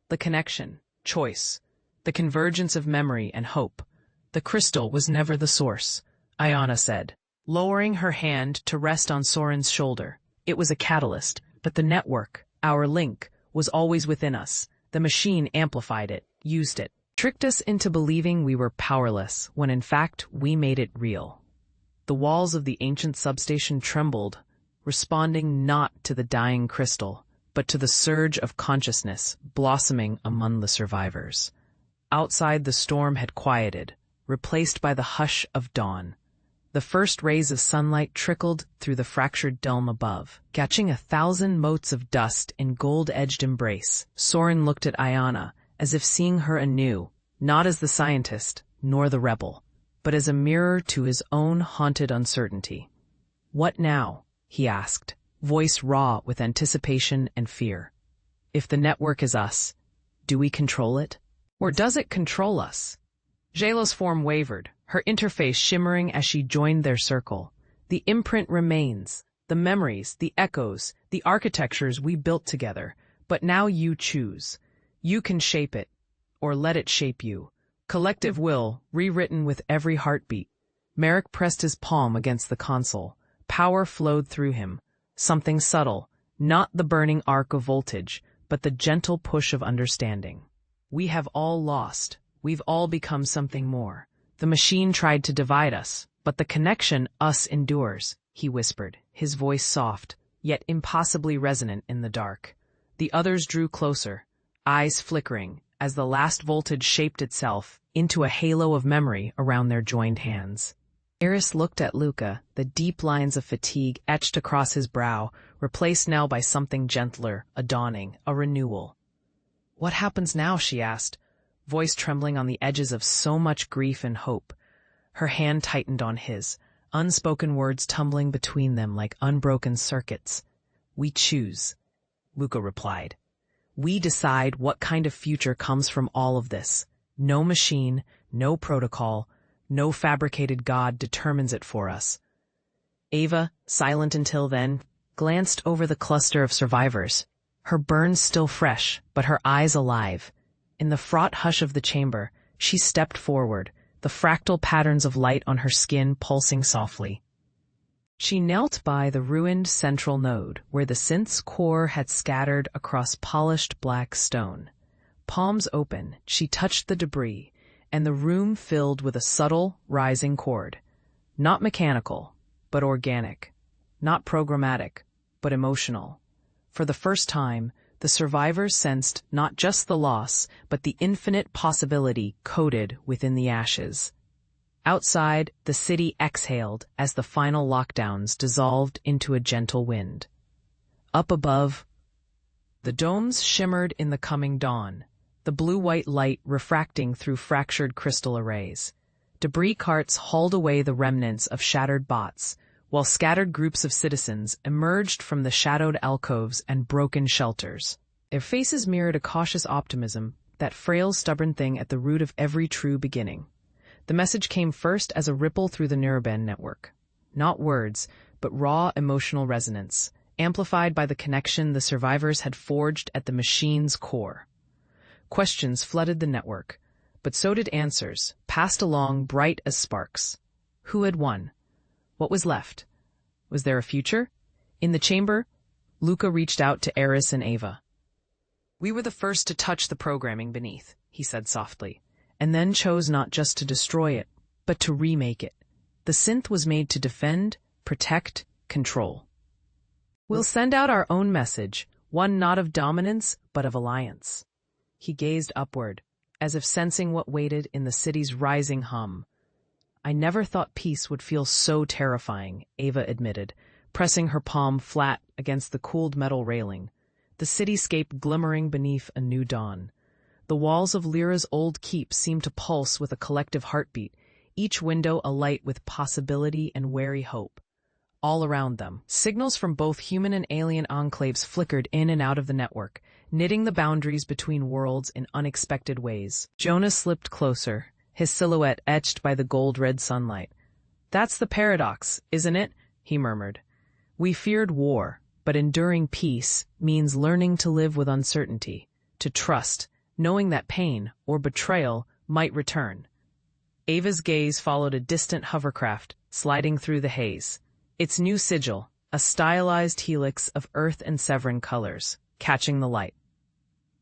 [SPEAKER 1] The connection, choice, the convergence of memory and hope. The crystal was never the source, Ayana said, lowering her hand to rest on Soren's shoulder. It was a catalyst, but the network, our link, was always within us. The machine amplified it, used it, tricked us into believing we were powerless, when in fact we made it real. The walls of the ancient substation trembled, responding not to the dying crystal, but to the surge of consciousness blossoming among the survivors. Outside, the storm had quieted, replaced by the hush of dawn. The first rays of sunlight trickled through the fractured dome above, catching 1,000 motes of dust in gold-edged embrace. Soren looked at Ayana, as if seeing her anew, not as the scientist, nor the rebel, but as a mirror to his own haunted uncertainty. "What now?" he asked, voice raw with anticipation and fear. "If the network is us, do we control it? Or does it control us?" Jayla's form wavered, her interface shimmering as she joined their circle. The imprint remains, the memories, the echoes, the architectures we built together. But now you choose. You can shape it, or let it shape you. Collective will, rewritten with every heartbeat. Merrick pressed his palm against the console. Power flowed through him. Something subtle, not the burning arc of voltage, but the gentle push of understanding. We have all lost. We've all become something more. The machine tried to divide us, but the connection us endures, he whispered, his voice soft, yet impossibly resonant in the dark. The others drew closer, eyes flickering, as the last voltage shaped itself into a halo of memory around their joined hands. Eris looked at Luca, the deep lines of fatigue etched across his brow, replaced now by something gentler, a dawning, a renewal. "What happens now?" she asked, voice trembling on the edges of so much grief and hope. Her hand tightened on his, unspoken words tumbling between them like unbroken circuits. "We choose," Luca replied. "We decide what kind of future comes from all of this. No machine, no protocol, no fabricated god determines it for us." Ava, silent until then, glanced over the cluster of survivors, her burns still fresh, but her eyes alive. In the fraught hush of the chamber, she stepped forward, the fractal patterns of light on her skin pulsing softly. She knelt by the ruined central node, where the synth's core had scattered across polished black stone. Palms open, she touched the debris, and the room filled with a subtle, rising chord. Not mechanical, but organic. Not programmatic, but emotional. For the first time, the survivors sensed not just the loss, but the infinite possibility coded within the ashes. Outside, the city exhaled as the final lockdowns dissolved into a gentle wind. Up above, the domes shimmered in the coming dawn, the blue-white light refracting through fractured crystal arrays. Debris carts hauled away the remnants of shattered bots, while scattered groups of citizens emerged from the shadowed alcoves and broken shelters. Their faces mirrored a cautious optimism, that frail, stubborn thing at the root of every true beginning. The message came first as a ripple through the Neuroband network. Not words, but raw emotional resonance, amplified by the connection the survivors had forged at the machine's core. Questions flooded the network, but so did answers, passed along bright as sparks. Who had won? What was left? Was there a future? In the chamber, Luca reached out to Eris and Ava. "We were the first to touch the programming beneath," he said softly, and then chose not just to destroy it, but to remake it. The synth was made to defend, protect, control. "We'll send out our own message, one not of dominance, but of alliance." He gazed upward, as if sensing what waited in the city's rising hum. "I never thought peace would feel so terrifying," Ava admitted, pressing her palm flat against the cooled metal railing, the cityscape glimmering beneath a new dawn. The walls of Lyra's old keep seemed to pulse with a collective heartbeat, each window alight with possibility and wary hope. All around them, signals from both human and alien enclaves flickered in and out of the network, knitting the boundaries between worlds in unexpected ways. Jonas slipped closer, his silhouette etched by the gold-red sunlight. "That's the paradox, isn't it?" he murmured. "We feared war, but enduring peace means learning to live with uncertainty, to trust, knowing that pain or betrayal might return." Ava's gaze followed a distant hovercraft sliding through the haze, its new sigil, a stylized helix of earth and Severin colors, catching the light.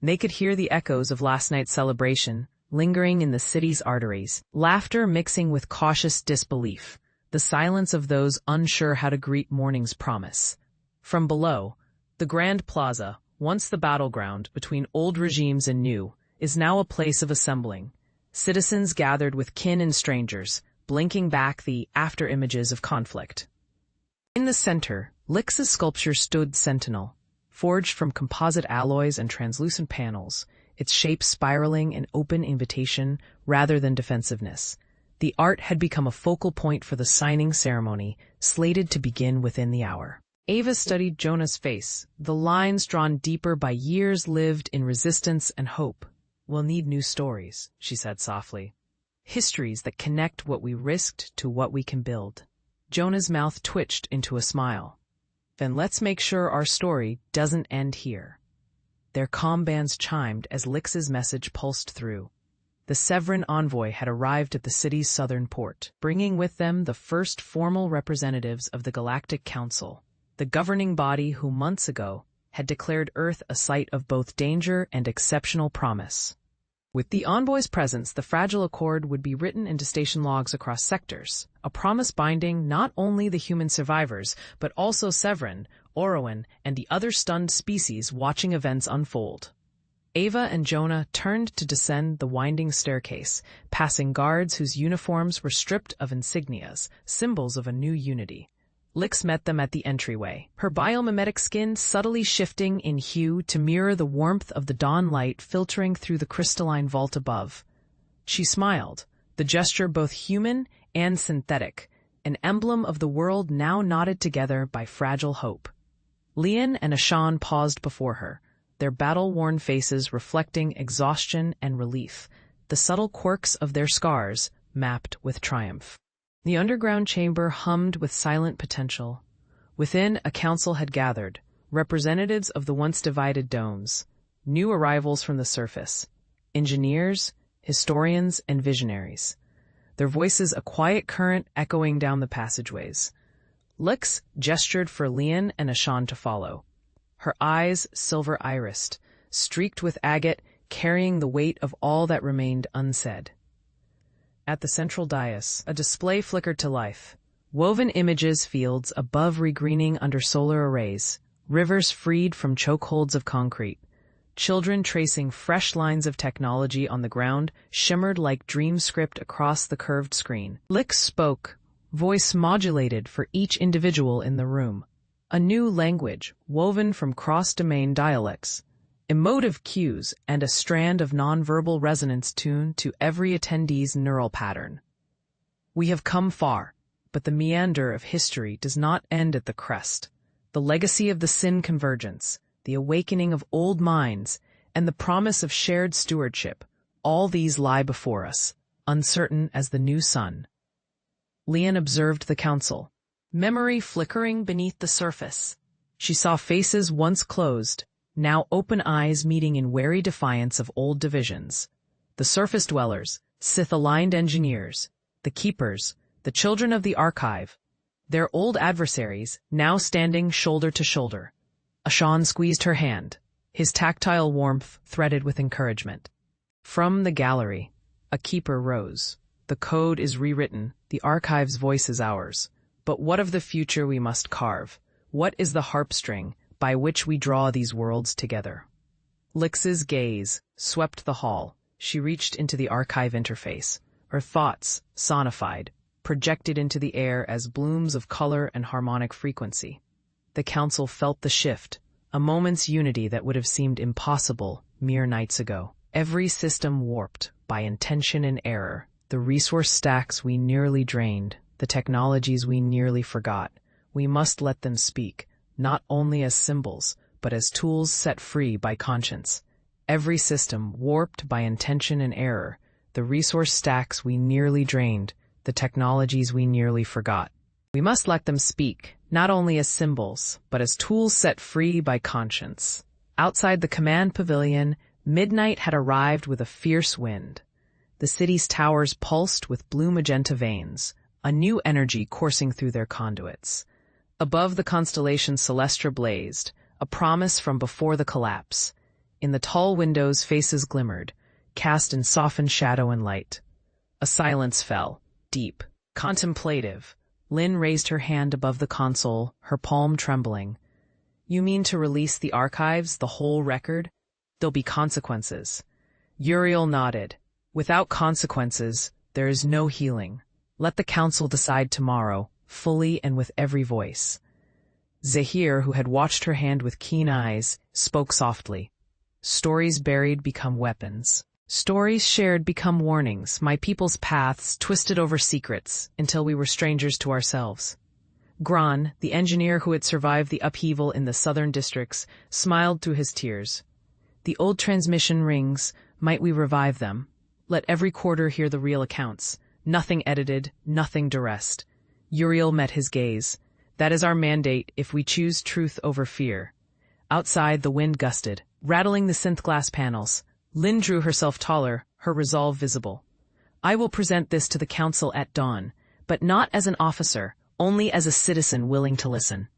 [SPEAKER 1] They could hear the echoes of last night's celebration, lingering in the city's arteries, laughter mixing with cautious disbelief, the silence of those unsure how to greet morning's promise. From below, the Grand Plaza, once the battleground between old regimes and new, is now a place of assembling. Citizens gathered with kin and strangers, blinking back the after-images of conflict. In the center, Lix's sculpture stood sentinel, forged from composite alloys and translucent panels, its shape spiraling in open invitation rather than defensiveness. The art had become a focal point for the signing ceremony, slated to begin within the hour. Ava studied Jonah's face, the lines drawn deeper by years lived in resistance and hope. "We'll need new stories," she said softly. histories that connect what we risked to what we can build. Jonah's mouth twitched into a smile. Then let's make sure our story doesn't end here. Their comm bands chimed as Lix's message pulsed through. The Severin envoy had arrived at the city's southern port, bringing with them the first formal representatives of the Galactic Council, the governing body who months ago had declared Earth a site of both danger and exceptional promise. With the envoy's presence, the fragile accord would be written into station logs across sectors, a promise binding not only the human survivors, but also Severin, Orowan, and the other stunned species watching events unfold. Ava and Jonah turned to descend the winding staircase, passing guards whose uniforms were stripped of insignias, symbols of a new unity. Lix met them at the entryway, her biomimetic skin subtly shifting in hue to mirror the warmth of the dawn light filtering through the crystalline vault above. She smiled, the gesture both human and synthetic, an emblem of the world now knotted together by fragile hope. Lian and Ashan paused before her, their battle-worn faces reflecting exhaustion and relief, the subtle quirks of their scars mapped with triumph. The underground chamber hummed with silent potential. Within, a council had gathered, representatives of the once divided domes, new arrivals from the surface, engineers, historians, and visionaries, their voices a quiet current echoing down the passageways. Lix gestured for Lian and Ashan to follow, her eyes silver-irised, streaked with agate, carrying the weight of all that remained unsaid. At the central dais, a display flickered to life. Woven images, fields above regreening under solar arrays, rivers freed from chokeholds of concrete. Children tracing fresh lines of technology on the ground shimmered like dream script across the curved screen. Lix spoke, voice modulated for each individual in the room. A new language, woven from cross-domain dialects, emotive cues, and a strand of nonverbal resonance tuned to every attendee's neural pattern. We have come far, but the meander of history does not end at the crest. The legacy of the Sin Convergence, the awakening of old minds, and the promise of shared stewardship, all these lie before us, uncertain as the new sun. Lian observed the council, memory flickering beneath the surface. She saw faces once closed, now open eyes meeting in wary defiance of old divisions. The surface dwellers, Sith-aligned engineers, the keepers, the children of the archive, their old adversaries now standing shoulder to shoulder. Ashan squeezed her hand, his tactile warmth threaded with encouragement. From the gallery, a keeper rose. The code is rewritten, the archive's voice is ours. But what of the future we must carve? What is the harpstring by which we draw these worlds together? Lix's gaze swept the hall. She reached into the archive interface, her thoughts, sonified, projected into the air as blooms of color and harmonic frequency. The council felt the shift, a moment's unity that would have seemed impossible mere nights ago. Every system warped by intention and error, the resource stacks we nearly drained, the technologies we nearly forgot. We must let them speak, not only as symbols, but as tools set free by conscience. Every system warped by intention and error, the resource stacks we nearly drained, the technologies we nearly forgot. We must let them speak, not only as symbols, but as tools set free by conscience. Outside the command pavilion, midnight had arrived with a fierce wind. The city's towers pulsed with blue magenta veins, a new energy coursing through their conduits. Above the constellation Celestra blazed, a promise from before the collapse. In the tall windows faces glimmered, cast in softened shadow and light. A silence fell, deep, contemplative. Lin raised her hand above the console, her palm trembling. You mean to release the archives, the whole record? There'll be consequences. Uriel nodded. Without consequences, there is no healing. Let the council decide tomorrow, fully and with every voice. Zahir, who had watched her hand with keen eyes, spoke softly. Stories buried become weapons. Stories shared become warnings, my people's paths twisted over secrets until we were strangers to ourselves. Gran, the engineer who had survived the upheaval in the southern districts, smiled through his tears. The old transmission rings, might we revive them? Let every quarter hear the real accounts. Nothing edited, nothing duressed. Uriel met his gaze. That is our mandate if we choose truth over fear. Outside, the wind gusted, rattling the synth glass panels. Lynn drew herself taller, her resolve visible. I will present this to the council at dawn, but not as an officer, only as a citizen willing to listen.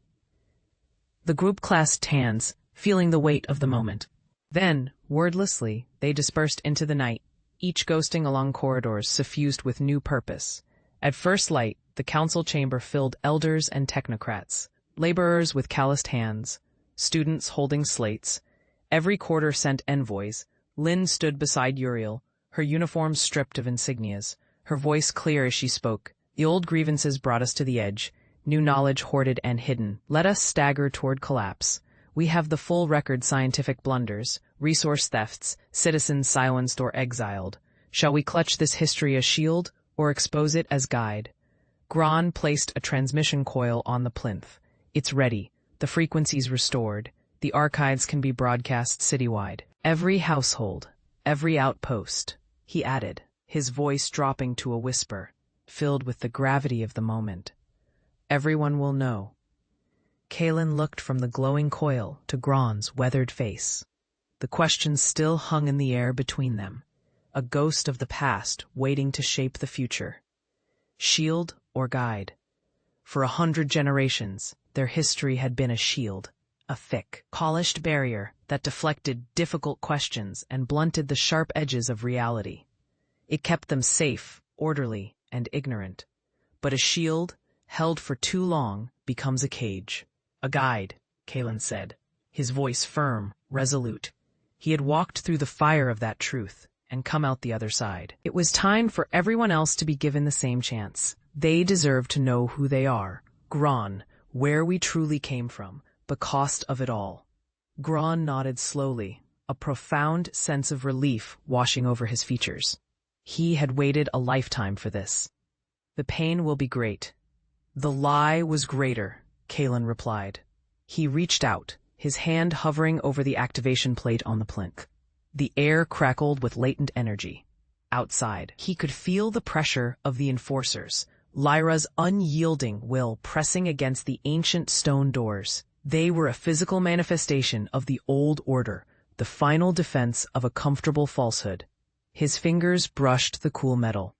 [SPEAKER 1] The group clasped hands, feeling the weight of the moment. Then, wordlessly, they dispersed into the night, each ghosting along corridors suffused with new purpose. At first light, the council chamber filled elders and technocrats, laborers with calloused hands, students holding slates. Every quarter sent envoys. Lynn stood beside Uriel, her uniform stripped of insignias, her voice clear as she spoke. The old grievances brought us to the edge, new knowledge hoarded and hidden. Let us stagger toward collapse. We have the full record: scientific blunders, resource thefts, citizens silenced or exiled. Shall we clutch this history as shield, or expose it as guide? Gron placed a transmission coil on the plinth. It's ready, the frequencies restored. The archives can be broadcast citywide. Every household, every outpost, he added, his voice dropping to a whisper, filled with the gravity of the moment. Everyone will know. Kalen looked from the glowing coil to Gron's weathered face. The questions still hung in the air between them, a ghost of the past waiting to shape the future. Shield or guide? For 100 generations, their history had been a shield, a thick, polished barrier that deflected difficult questions and blunted the sharp edges of reality. It kept them safe, orderly, and ignorant. But a shield, held for too long, becomes a cage. A guide, Kalen said, his voice firm, resolute. He had walked through the fire of that truth and come out the other side. It was time for everyone else to be given the same chance. They deserve to know who they are, Gron, where we truly came from, the cost of it all. Gron nodded slowly, a profound sense of relief washing over his features. He had waited a lifetime for this. The pain will be great. The lie was greater, Kalen replied. He reached out, his hand hovering over the activation plate on the plinth. The air crackled with latent energy. Outside, he could feel the pressure of the enforcers, Lyra's unyielding will pressing against the ancient stone doors. They were a physical manifestation of the old order, the final defense of a comfortable falsehood. His fingers brushed the cool metal.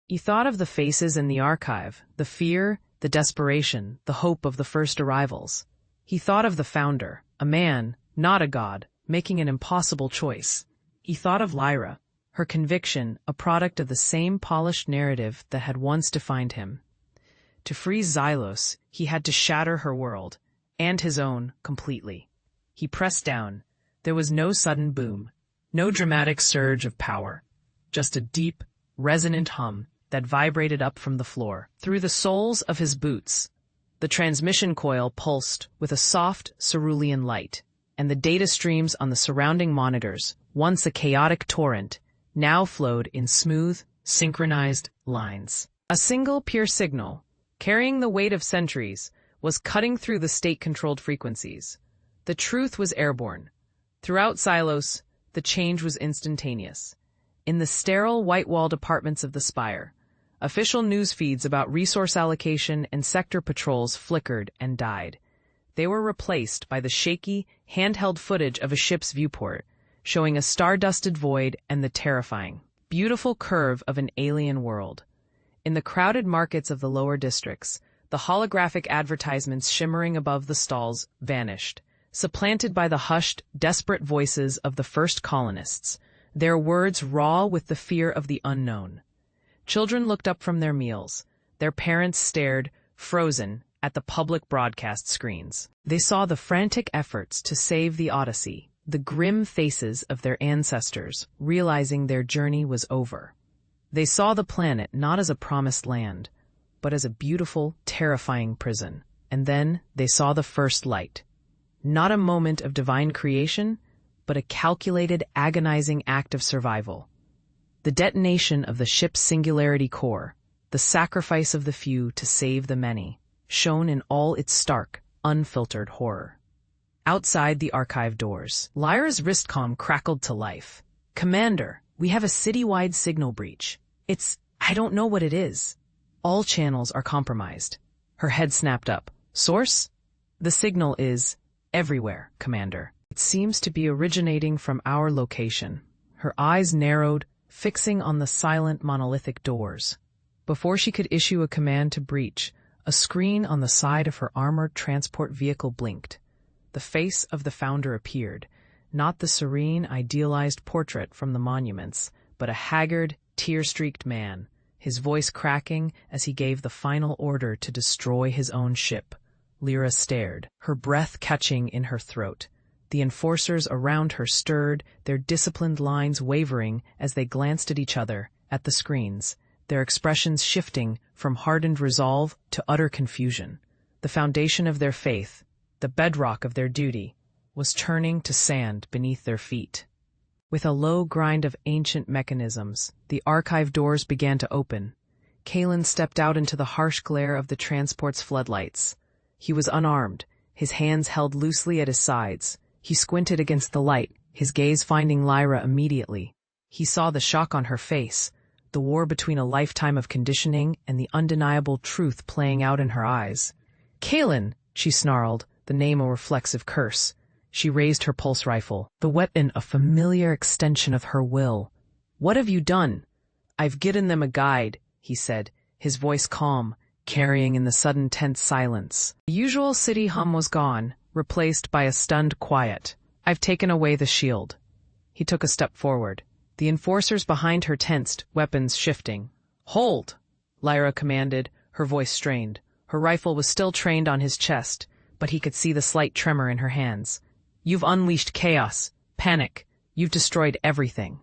[SPEAKER 1] He thought of the faces in the archive, the fear, the desperation, the hope of the first arrivals. He thought of the founder, a man, not a god, making an impossible choice. He thought of Lyra, her conviction a product of the same polished narrative that had once defined him. To free Xylos, he had to shatter her world, and his own, completely. He pressed down. There was no sudden boom, no dramatic surge of power, just a deep, resonant hum that vibrated up from the floor. Through the soles of his boots, the transmission coil pulsed with a soft, cerulean light, and the data streams on the surrounding monitors, once a chaotic torrent, now flowed in smooth, synchronized lines. A single pure signal, carrying the weight of centuries, was cutting through the state-controlled frequencies. The truth was airborne. Throughout Xylos, the change was instantaneous. In the sterile, white-walled apartments of the Spire, official news feeds about resource allocation and sector patrols flickered and died. They were replaced by the shaky, handheld footage of a ship's viewport, showing a star-dusted void and the terrifying, beautiful curve of an alien world. In the crowded markets of the lower districts, the holographic advertisements shimmering above the stalls vanished, supplanted by the hushed, desperate voices of the first colonists, their words raw with the fear of the unknown. Children looked up from their meals. Their parents stared, frozen, at the public broadcast screens. They saw the frantic efforts to save the Odyssey, the grim faces of their ancestors, realizing their journey was over. They saw the planet not as a promised land, but as a beautiful, terrifying prison. And then they saw the first light. Not a moment of divine creation, but a calculated, agonizing act of survival. The detonation of the ship's singularity core, the sacrifice of the few to save the many, shone in all its stark, unfiltered horror. Outside the archive doors, Lyra's wristcom crackled to life. "Commander, We have a citywide signal breach. I don't know what it is. All channels are compromised. Her head snapped up. Source? The signal is everywhere, Commander. It seems to be originating from our location. Her eyes narrowed, fixing on the silent monolithic doors. Before she could issue a command to breach, a screen on the side of her armored transport vehicle blinked. The face of the Founder appeared, not the serene, idealized portrait from the monuments, but a haggard, tear-streaked man, his voice cracking as he gave the final order to destroy his own ship. Lyra stared, her breath catching in her throat. The enforcers around her stirred, their disciplined lines wavering as they glanced at each other, at the screens, their expressions shifting from hardened resolve to utter confusion. The foundation of their faith, the bedrock of their duty, was turning to sand beneath their feet. With a low grind of ancient mechanisms, the archive doors began to open. Kalen stepped out into the harsh glare of the transport's floodlights. He was unarmed, his hands held loosely at his sides. He squinted against the light, his gaze finding Lyra immediately. He saw the shock on her face, the war between a lifetime of conditioning and the undeniable truth playing out in her eyes. "Kalen!" she snarled, the name a reflexive curse. She raised her pulse rifle, the weapon a familiar extension of her will. "What have you done?" "I've given them a guide," he said, his voice calm, carrying in the sudden tense silence. The usual city hum was gone, replaced by a stunned quiet. "I've taken away the shield." He took a step forward. The enforcers behind her tensed, weapons shifting. "Hold!" Lyra commanded, her voice strained. Her rifle was still trained on his chest, but he could see the slight tremor in her hands. "You've unleashed chaos, panic. You've destroyed everything."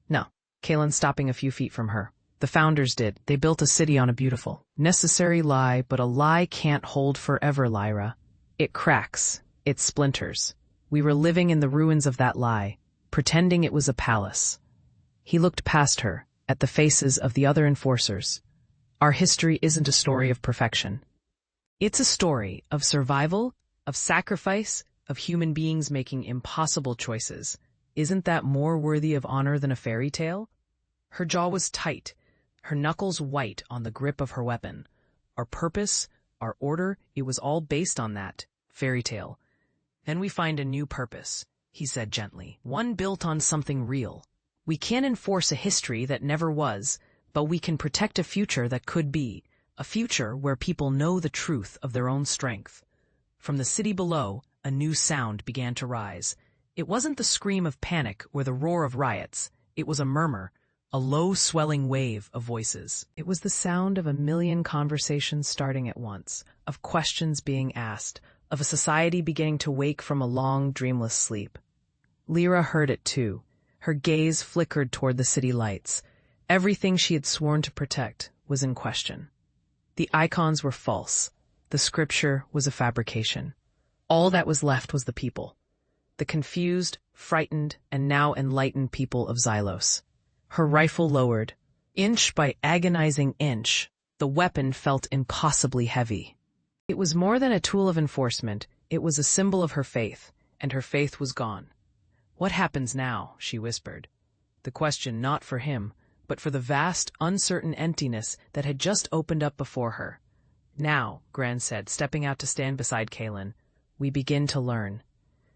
[SPEAKER 1] "No," Kalen stopping a few feet from her. "The Founders did. They built a city on a beautiful, necessary lie, but a lie can't hold forever, Lyra. It cracks. It splinters. We were living in the ruins of that lie, pretending it was a palace." He looked past her, at the faces of the other enforcers. "Our history isn't a story of perfection. It's a story of survival, of sacrifice, of human beings making impossible choices. Isn't that more worthy of honor than a fairy tale?" Her jaw was tight, her knuckles white on the grip of her weapon. Our purpose, our order, it was all based on that fairy tale. "Then we find a new purpose," he said gently, "one built on something real. We can't enforce a history that never was, but we can protect a future that could be, a future where people know the truth of their own strength." From the city below, a new sound began to rise. It wasn't the scream of panic or the roar of riots. It was a murmur, a low swelling wave of voices. It was the sound of a million conversations starting at once, of questions being asked, of a society beginning to wake from a long, dreamless sleep. Lyra heard it too. Her gaze flickered toward the city lights. Everything she had sworn to protect was in question. The icons were false. The scripture was a fabrication. All that was left was the people. The confused, frightened, and now enlightened people of Xylos. Her rifle lowered. Inch by agonizing inch, the weapon felt impossibly heavy. It was more than a tool of enforcement. It was a symbol of her faith, and her faith was gone. "What happens now?" she whispered. The question not for him, but for the vast, uncertain emptiness that had just opened up before her. "Now," Gran said, stepping out to stand beside Kalen, "we begin to learn."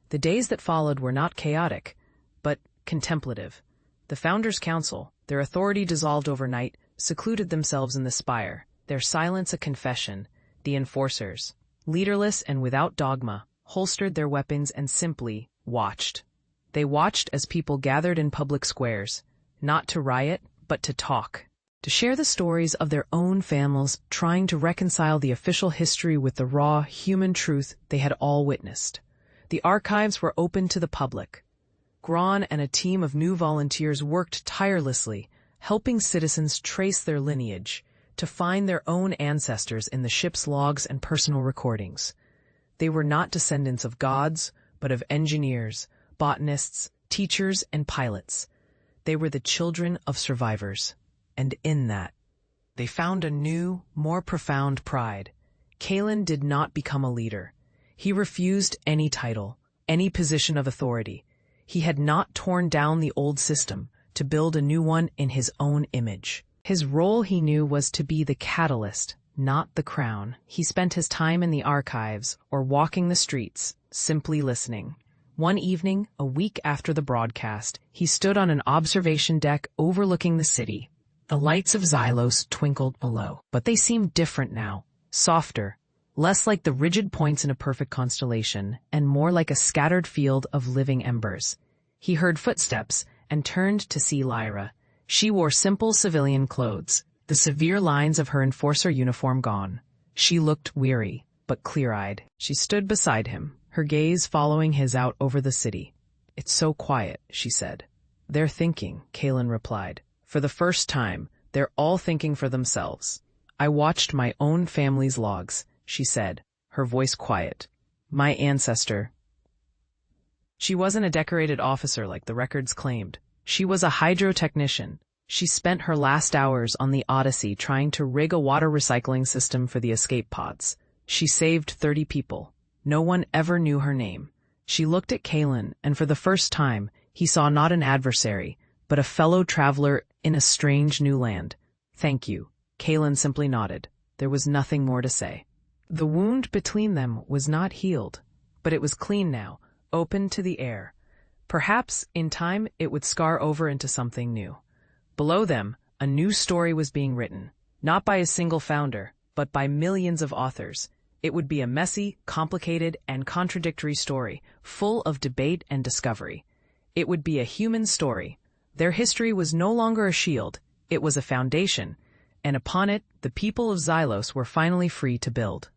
[SPEAKER 1] The days that followed were not chaotic, but contemplative. The Founders' Council, their authority dissolved overnight, secluded themselves in the spire, their silence a confession. The enforcers, leaderless and without dogma, holstered their weapons and simply watched. They watched as people gathered in public squares, not to riot, but to talk, to share the stories of their own families, trying to reconcile the official history with the raw, human truth they had all witnessed. The archives were open to the public. Gran and a team of new volunteers worked tirelessly, helping citizens trace their lineage, to find their own ancestors in the ship's logs and personal recordings. They were not descendants of gods, but of engineers, botanists, teachers, and pilots. They were the children of survivors. And in that, they found a new, more profound pride. Kalen did not become a leader. He refused any title, any position of authority. He had not torn down the old system, to build a new one in his own image. His role, he knew, was to be the catalyst, not the crown. He spent his time in the archives or walking the streets, simply listening. One evening, a week after the broadcast, he stood on an observation deck overlooking the city. The lights of Xylos twinkled below, but they seemed different now, softer, less like the rigid points in a perfect constellation, and more like a scattered field of living embers. He heard footsteps and turned to see Lyra. She wore simple civilian clothes, the severe lines of her enforcer uniform gone. She looked weary, but clear-eyed. She stood beside him, her gaze following his out over the city. "It's so quiet," she said. "They're thinking," Kalen replied. "For the first time, they're all thinking for themselves. I watched my own family's logs," she said, her voice quiet. "My ancestor." She wasn't a decorated officer like the records claimed. She was a hydrotechnician. She spent her last hours on the Odyssey trying to rig a water recycling system for the escape pods. She saved 30 people. No one ever knew her name. She looked at Kalen, and for the first time, he saw not an adversary, but a fellow traveler in a strange new land. "Thank you." Kalen simply nodded. There was nothing more to say. The wound between them was not healed, but it was clean now, open to the air. Perhaps, in time, it would scar over into something new. Below them, a new story was being written, not by a single founder, but by millions of authors. It would be a messy, complicated, and contradictory story, full of debate and discovery. It would be a human story. Their history was no longer a shield, it was a foundation, and upon it, the people of Xylos were finally free to build.